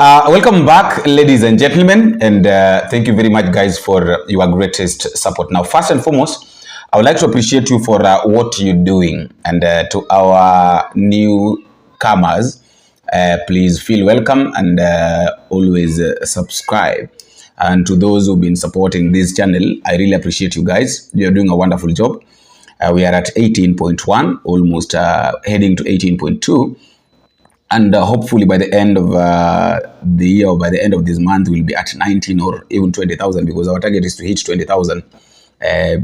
Welcome back, ladies and gentlemen, and thank you very much, guys, for your greatest support. Now, first and foremost, I would like to appreciate you for what you're doing, and to our newcomers, please feel welcome and always subscribe. And to those who've been supporting this channel, I really appreciate you guys. You're doing a wonderful job. We are at 18.1, almost heading to 18.2. And hopefully by the end of the year, or by the end of this month, we'll be at 19 or even 20,000, because our target is to hit 20,000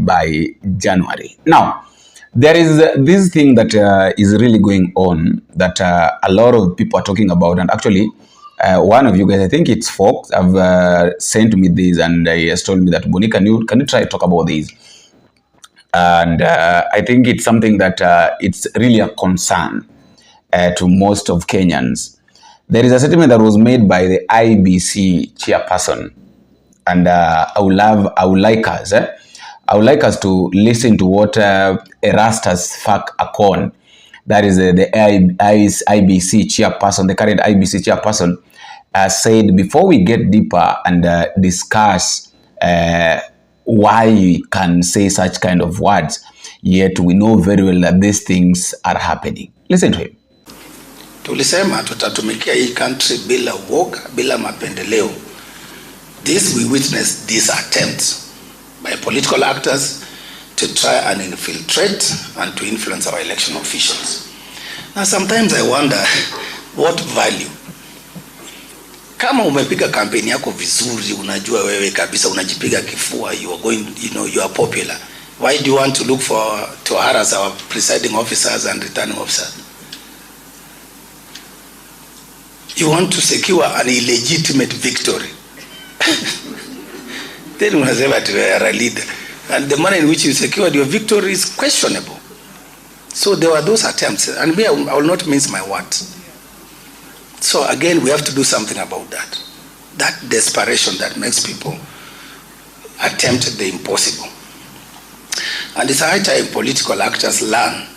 by January. Now, there is this thing that is really going on that a lot of people are talking about. And actually, one of you guys, I think it's Fox, have sent me this, and he has told me that, Boni, can you try to talk about this? And I think it's something that it's really a concern to most of Kenyans. There is a statement that was made by the IEBC chairperson, and I would like us to listen to what Erastus Fak Akon, that is the IEBC chairperson, the current IEBC chairperson, said before we get deeper and discuss why you can say such kind of words, yet we know very well that these things are happening. Listen to him. Tulisema tutatumikia hii country bila uoga, bila mapendeleo. This we witnessed these attempts by political actors to try and infiltrate and to influence our election officials. Now sometimes I wonder what value. Kama umepiga kampeni yako vizuri, unajua wewe kabisa unajipiga kifua, you are going, you are popular. Why do you want to look to harass our presiding officers and returning officers? You want to secure an illegitimate victory. Then unasema you are a leader. And the manner in which you secured your victory is questionable. So there were those attempts. And me, I will not mince my words. So again, we have to do something about that. That desperation that makes people attempt the impossible. And it's high time political actors learn.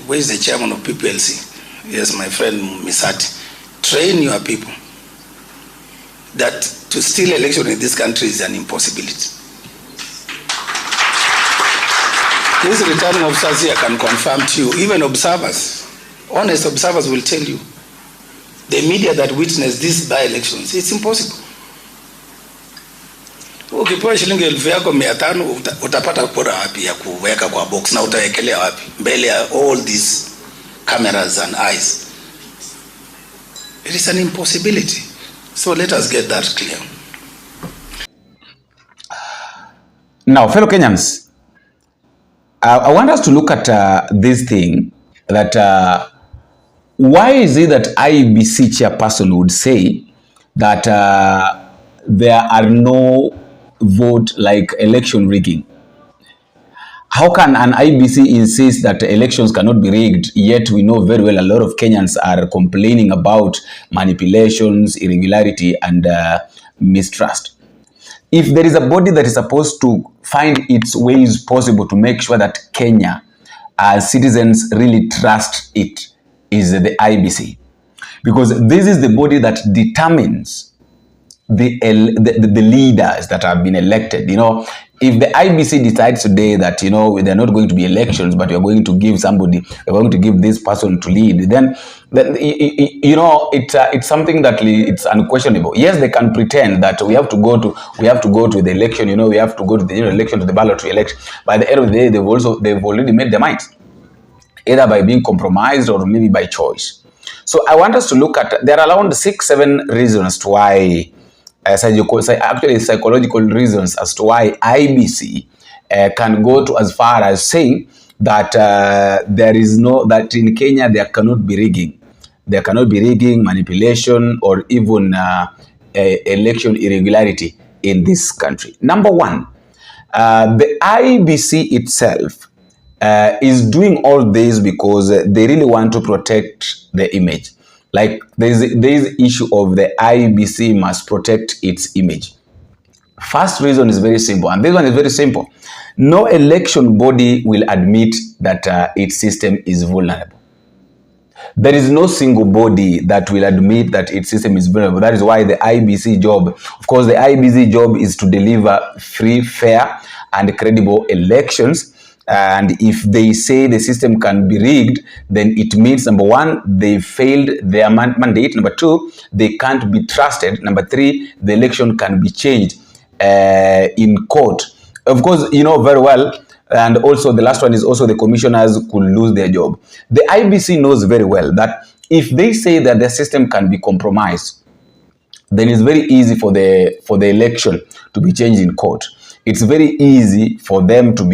Where is the chairman of PPLC? Yes, my friend Misati. Train your people that to steal election in this country is an impossibility. These returning officers here can confirm to you, even observers, honest observers will tell you, the media that witnessed these by-elections, it's impossible. Ukipewa shilingi 1,500 utapata kura wapi ya kuweka kwa box, na utawekelea wapi mbele ya all these cameras and eyes? It is an impossibility. So let us get that clear. Now, fellow Kenyans, I want us to look at this thing, that why is it that IEBC chairperson would say that there are no vote like election rigging? How can an IEBC insist that elections cannot be rigged, yet we know very well a lot of Kenyans are complaining about manipulations, irregularity, and mistrust? If there is a body that is supposed to find its ways possible to make sure that Kenya, as citizens, really trust it, is the IEBC. Because this is the body that determines the leaders that have been elected. If the IEBC decides today that, they're not going to be elections, but you're going to give somebody, you're going to give this person to lead, then it's something that it's unquestionable. Yes, they can pretend that we have to go to the election, we have to go to the general election, to the ballot to elect. By the end of the day, they've already made their minds, either by being compromised or maybe by choice. So I want us to look at, there are around 6-7 reasons to why, actually psychological reasons as to why IEBC can go to as far as saying that that in Kenya there cannot be rigging. There cannot be rigging, manipulation, or even election irregularity in this country. Number one, the IEBC itself is doing all this because they really want to protect the image. Like there's issue of the IEBC must protect its image. First reason is very simple, and this one is very simple. No election body will admit that its system is vulnerable. There is no single body that will admit that its system is vulnerable. That is why the IEBC job, of course, the IEBC job is to deliver free, fair, and credible elections. And if they say the system can be rigged, then it means, number one, they failed their mandate. Number two, they can't be trusted. Number three, the election can be changed in court. Of course, you know very well. And also the last one is also the commissioners could lose their job. The IEBC knows very well that if they say that the system can be compromised, then it's very easy for the election to be changed in court. It's very easy for them to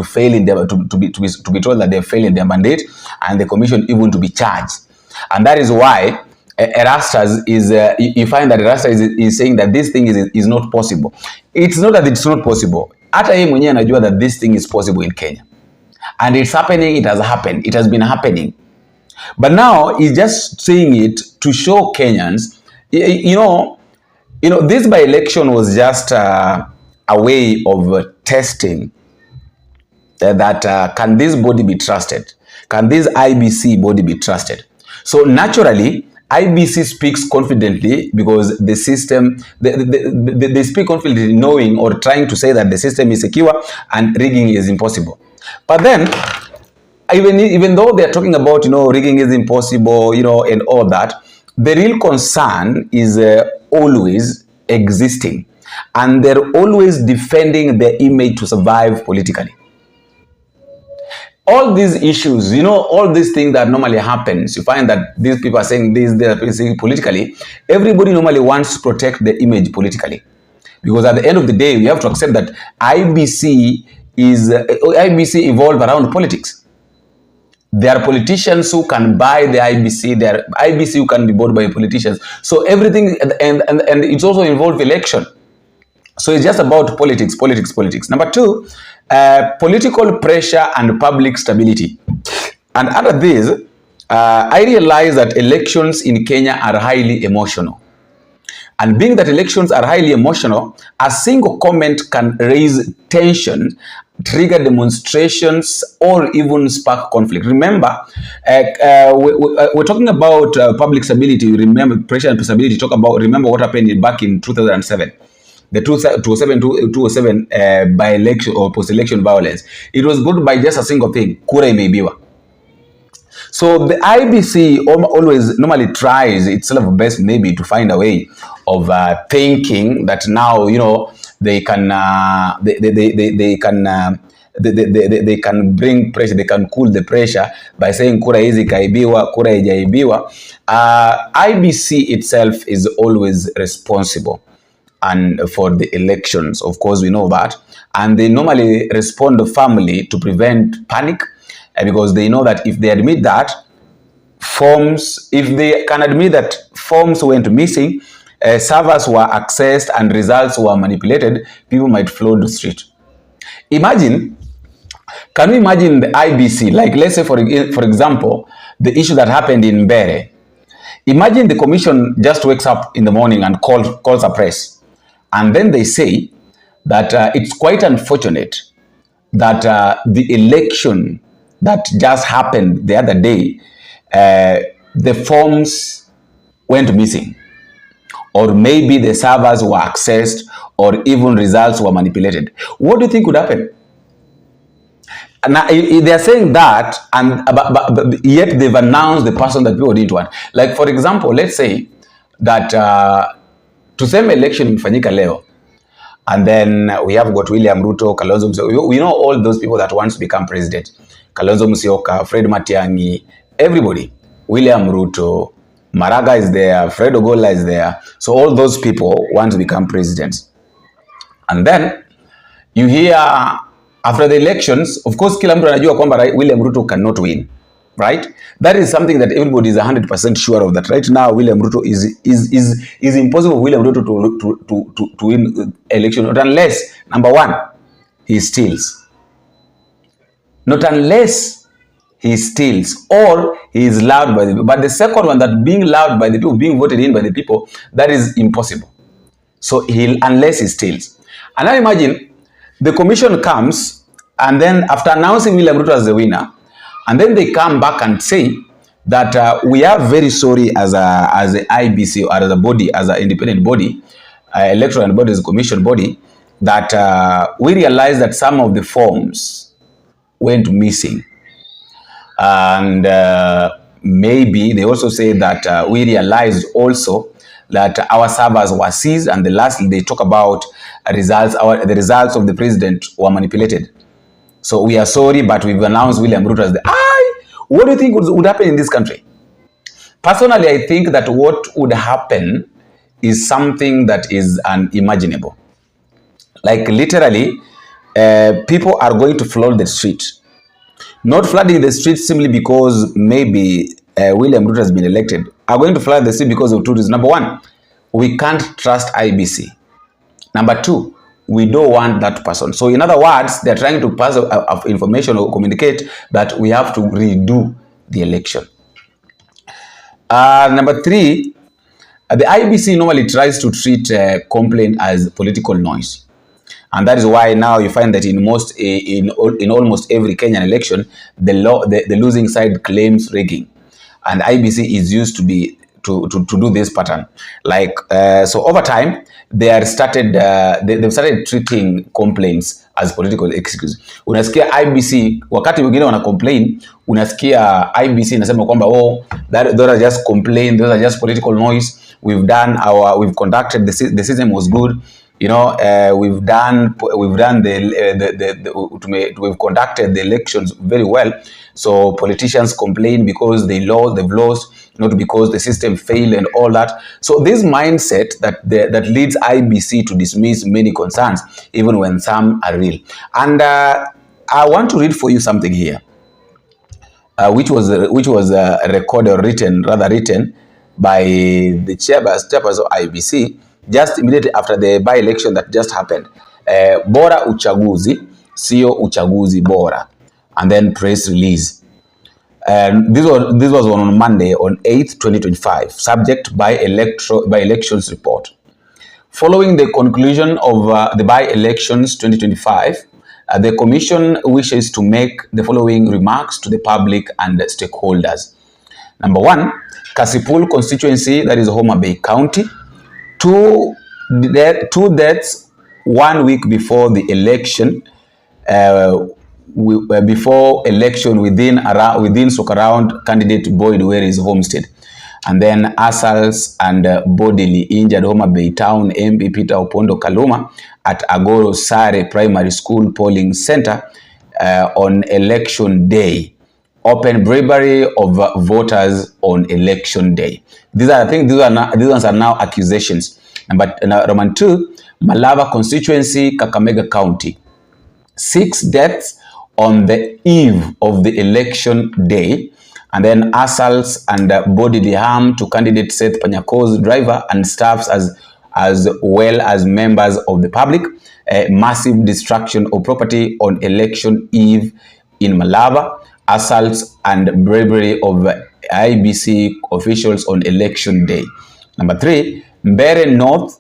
fail in their to be told that they're failing their mandate, and the commission even to be charged. And that is why Erastus is you find that Erastus is saying that this thing is not possible. It's not that it's not possible. Hata yeye mwenyewe anajua that this thing is possible in Kenya. And it's happening, it has happened, it has been happening. But now he's just saying it to show Kenyans, you know, this by-election was just a way of testing that can this body be trusted? Can this IEBC body be trusted? So naturally, IEBC speaks confidently because the system, they speak confidently knowing or trying to say that the system is secure and rigging is impossible. But then, even though they're talking about, rigging is impossible, and all that, the real concern is always existing. And they're always defending their image to survive politically. All these issues, all these things that normally happens, you find that these people are saying this, they're saying politically. Everybody normally wants to protect their image politically. Because at the end of the day, we have to accept that IEBC evolved around politics. There are politicians who can buy the IEBC, there are IEBC who can be bought by politicians. So everything, and it's also involved election. So it's just about politics. Number two, political pressure and public stability. And under this, I realize that elections in Kenya are highly emotional. And being that elections are highly emotional, a single comment can raise tension, trigger demonstrations, or even spark conflict. Remember, we're talking about public stability. Remember, pressure and stability. Remember what happened back in 2007. The 2007 by-election or post-election violence. It was brought by just a single thing, kura imeibiwa. So the IEBC always normally tries itself best maybe to find a way of thinking that now, they can they can bring pressure, they can cool the pressure by saying kura hizi kaibiwa, kura haijaibiwa. IEBC itself is always responsible and for the elections, of course we know that, and they normally respond firmly to prevent panic, because they know that if they admit that forms went missing, servers were accessed and results were manipulated, people might flow to the street. Can you imagine the IEBC, like let's say for example, the issue that happened in Mbeere. Imagine the commission just wakes up in the morning and calls a press. And then they say that it's quite unfortunate that the election that just happened the other day, the forms went missing. Or maybe the servers were accessed, or even results were manipulated. What do you think would happen? Now, they're saying that, but yet they've announced the person that people didn't want. Like, for example, let's say that tuseme election imefanyika leo, and then we have got William Ruto, Kalonzo Musyoka. We know all those people that want to become president. Kalonzo Musyoka, Fred Matiang'i, everybody. William Ruto, Maraga is there, Fred Ogola is there. So all those people want to become presidents. And then you hear after the elections, of course, kila mtu anajua kwamba William Ruto cannot win. Right? That is something that everybody is 100% sure of. That right now William Ruto is impossible for William Ruto to win election, not unless, number one, he steals. Not unless he steals or he is loved by the people. But the second one, that being loved by the people, being voted in by the people, that is impossible. So unless he steals. And now imagine the commission comes, and then after announcing William Ruto as the winner, and then they come back and say that we are very sorry as a IBC or as a body, as an independent body, Electoral and Bodies Commission body, that we realized that some of the forms went missing. And maybe they also say that we realized also that our servers were seized, and lastly they talk about the results of the president were manipulated. So we are sorry, but we've announced William Ruto as the what do you think would happen in this country? Personally, I think that what would happen is something that is unimaginable. Like literally, people are going to flood the street. Not flooding the street simply because maybe William Ruto has been elected. Are going to flood the street because of two reasons. Number one, we can't trust IBC. Number two, we don't want that person. So in other words, they're trying to pass information or communicate that we have to redo the election. Number three, the IBC normally tries to treat complaint as political noise. And that is why now you find that in almost every Kenyan election, the losing side claims rigging. And IBC is used to do this pattern. Like so over time, they've started treating complaints as political excuse. Unasikia IBC wakati wengine wana complain, unasikia IBC inasema kwamba those are just complaints, those are just political noise. We've conducted the system was good. You know, we've conducted the elections very well. So politicians complain because they've lost, not because the system failed and all that. So this mindset that leads IBC to dismiss many concerns, even when some are real. And I want to read for you something here, which was written by the chairperson of IBC just immediately after the by-election that just happened. Bora uchaguzi, sio uchaguzi bora. And then press release. This was on Monday, on 8th, 2025. Subject by-elections report. Following the conclusion of the by-elections 2025, the Commission wishes to make the following remarks to the public and stakeholders. Number one, Kasipul constituency, that is Homa Bay County. Two deaths 1 week before the election. Before election within Sokaround candidate Boyd Ware's homestead. And then assaults and bodily injured Homa Bay Town MP Peter Opondo Kaluma at Agoro Sare Primary School polling center on election day. Open bribery of voters on election day. These ones are now accusations. Number two, Malava constituency, Kakamega County. 6 deaths on the eve of the election day, and then assaults and bodily harm to candidate Seth Panyako's driver and staffs as well as members of the public. Massive destruction of property on election eve in Malava. Assaults and bribery of IBC officials on election day. Number 3, Mbeere North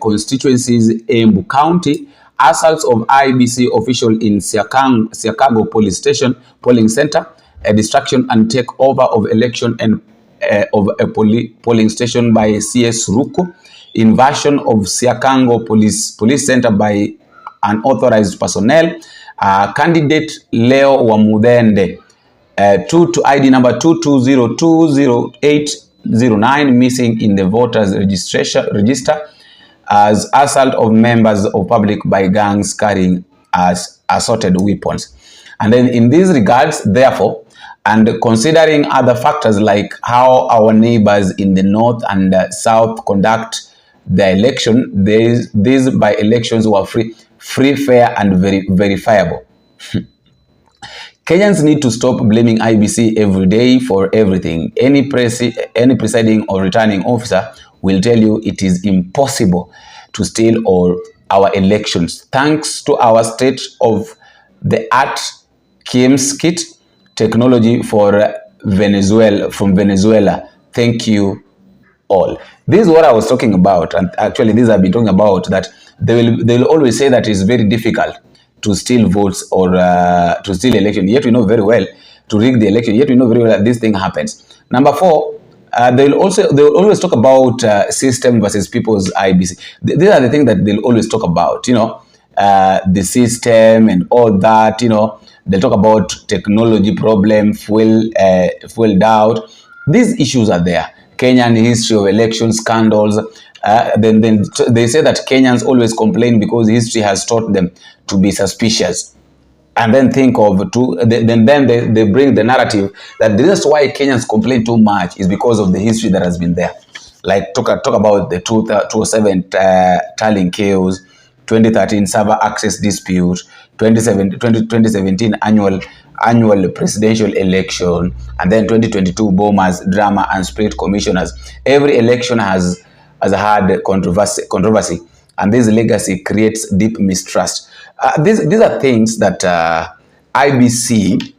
constituencies, Embu County. Assaults of IBC official in Siakago Police Station polling center. Destruction and takeover of election and of a polling station by CS Ruku. Invasion of Siakago Police Center by unauthorized personnel. Candidate Leo Wamudende, to ID number 2202089, missing in the voters register as assault of members of public by gangs carrying assorted weapons. And then in these regards, therefore, and considering other factors like how our neighbors in the north and south conduct the election, these by-elections were free, fair, and very verifiable. Kenyans need to stop blaming IBC every day for everything. Any presiding or returning officer will tell you it is impossible to steal our elections. Thanks to our state-of-the-art KIEMS kit technology from Venezuela. Thank you all. This is what I was talking about, and actually this I've been talking about, that they will always say that it's very difficult to steal votes or to steal election. Yet we know very well to rig the election, yet we know very well that this thing happens. Number 4, they will always talk about system versus people's IBC. These are the things that they'll always talk about, you know, the system and all that, you know. They'll talk about technology problem, fuel doubt. These issues are there. Kenyan history of election scandals. Then they say that Kenyans always complain because history has taught them to be suspicious. And then think of then they bring the narrative that the reason why Kenyans complain too much is because of the history that has been there. Like talk about the 2007 tallying chaos, 2013 server access dispute, 2017 annual presidential election, and then 2022 bombers, drama, and split commissioners. Every election has had controversy, and this legacy creates deep mistrust. These are things that IBC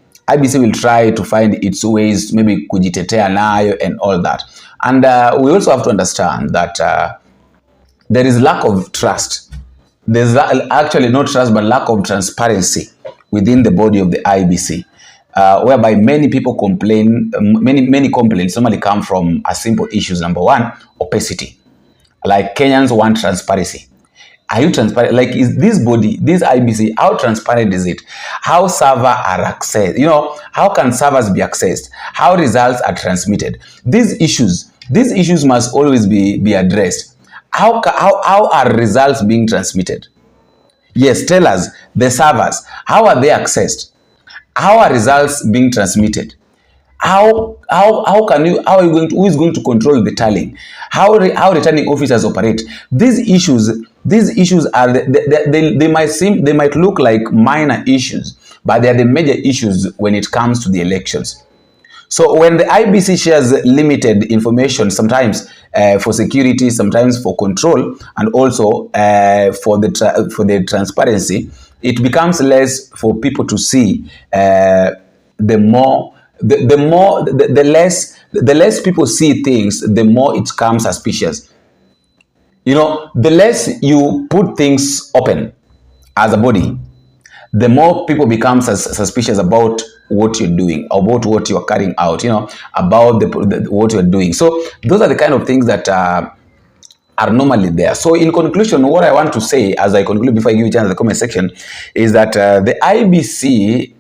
will try to find its ways, maybe kujitetea nayo and all that. And we also have to understand that there is lack of trust. There's actually not trust, but lack of transparency within the body of the IBC, whereby many people complain. Many complaints normally come from a simple issues. Number 1, opacity. Like Kenyans want transparency. Are you transparent? Like, is this body, this IBC, how transparent is it? How servers are accessed? You know, how can servers be accessed? How results are transmitted? These issues must always be addressed. How are results being transmitted? Yes, tell us, the servers, how are they accessed? How are results being transmitted? Who is going to control the tallying? How returning officers operate? These issues are they might look like minor issues, but they are the major issues when it comes to the elections. So when the IBC shares limited information, sometimes for security, sometimes for control, and also for the transparency, it becomes less for people to see. The less people see things, the more it becomes suspicious. You know, the less you put things open as a body, the more people become suspicious about what you're doing, about what you're carrying out, you know, about what you're doing. So those are the kind of things that are normally there. So in conclusion, what I want to say as I conclude before I give you a chance in the comment section is that the IBC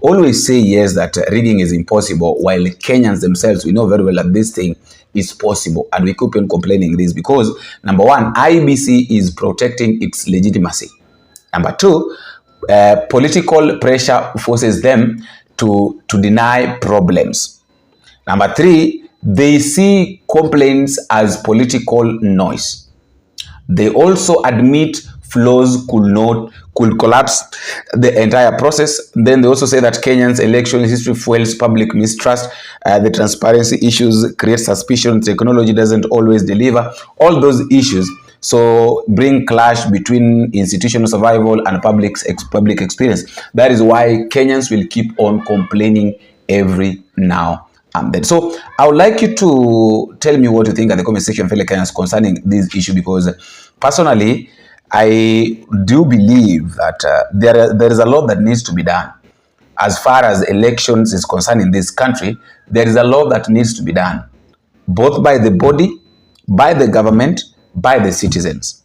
always say yes, that rigging is impossible, while Kenyans themselves, we know very well that this thing is possible, and we keep on complaining this because, number 1, IBC is protecting its legitimacy. Number 2, political pressure forces them to deny problems. Number 3, they see complaints as political noise. They also admit flaws could collapse the entire process. Then they also say that Kenyan's election history fuels public mistrust. The transparency issues create suspicion. Technology doesn't always deliver. All those issues so bring clash between institutional survival and public experience. That is why Kenyans will keep on complaining every now and then. So I would like you to tell me what you think at the comment section, fellow Kenyans, concerning this issue, because personally, I do believe that there is a lot that needs to be done. As far as elections is concerned in this country, there is a lot that needs to be done, both by the body, by the government, by the citizens.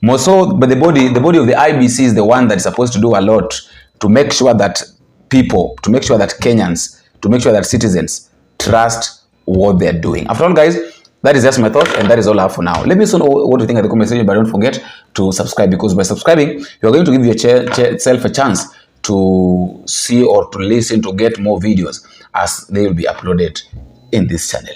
More so, but the body of the IBC is the one that is supposed to do a lot to make sure that people, to make sure that Kenyans, to make sure that citizens trust what they're doing. After all, guys, that is just my thought, and that is all I have for now. Let me know what you think in the comment section, but don't forget to subscribe, because by subscribing, you're going to give yourself a chance to see or to listen to get more videos as they will be uploaded in this channel.